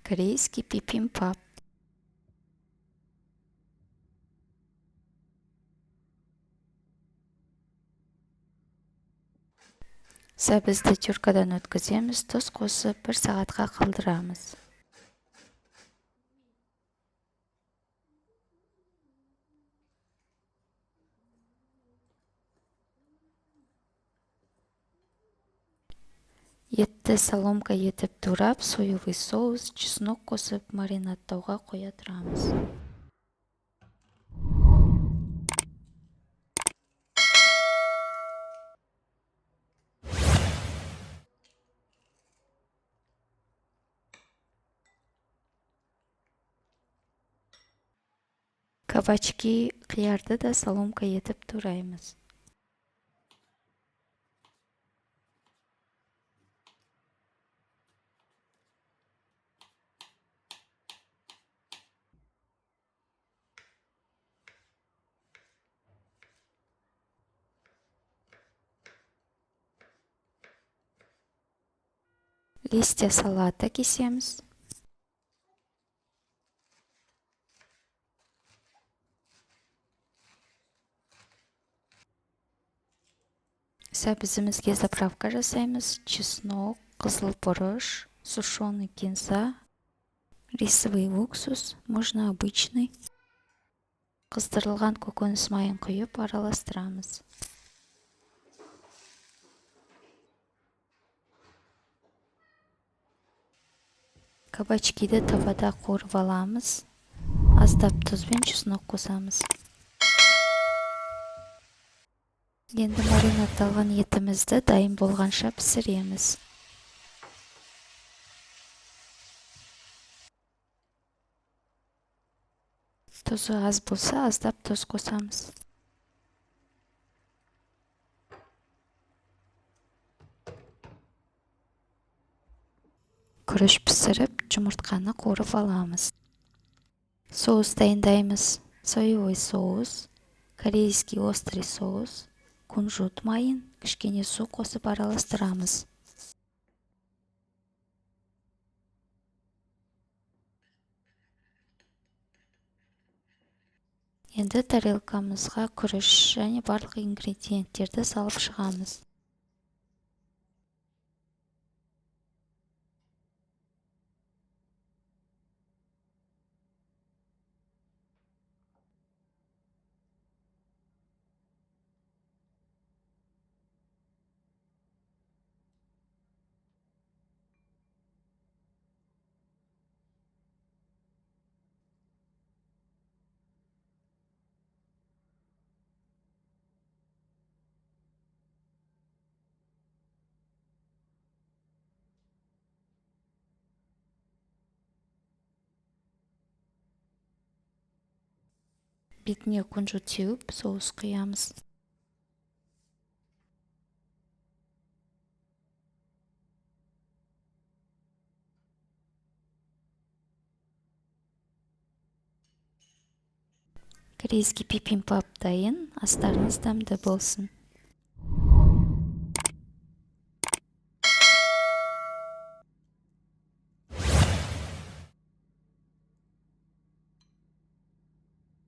Корейский бибимбап. Сәбізді теркадан өткіземіз, тұз қосып 1 сағатқа қалдырамыз. Етті соломка етіп турап, соевый соус, чеснок қосып маринадтауға қоя тұрамыз. Кабачки, қиярды да соломка етіп тураймыз. Листья салата кесеміз. Сәбізімізге заправка жасаймыз. Чеснок, қызыл бұрыш, сушеный кинза, рисовый уксус, можно обычный. Қыздырылған көкөніс майын құйып араластырамыз. Кабачкиді табада қуырып аламыз. Аздап тұз бен чеснок қосамыз. Енді маринадталған етімізді дайын болғанша пісіреміз. Тұзы аз болса, аздап тұз қосамыз. Күріш пісіріп, жұмыртқаны қуырып аламыз. Соус дайындаймыз. Соевый соус, корейский острый соус, кунжут майын, кішкене су қосып араластырамыз. Енді тарелкамызға күріш және барлық ингредиенттерді салып шығамыз. Бетіне кунжут сеуіп, соус құямыз. Корейский бибимбап дайын, астарыңыз дәмді болсын.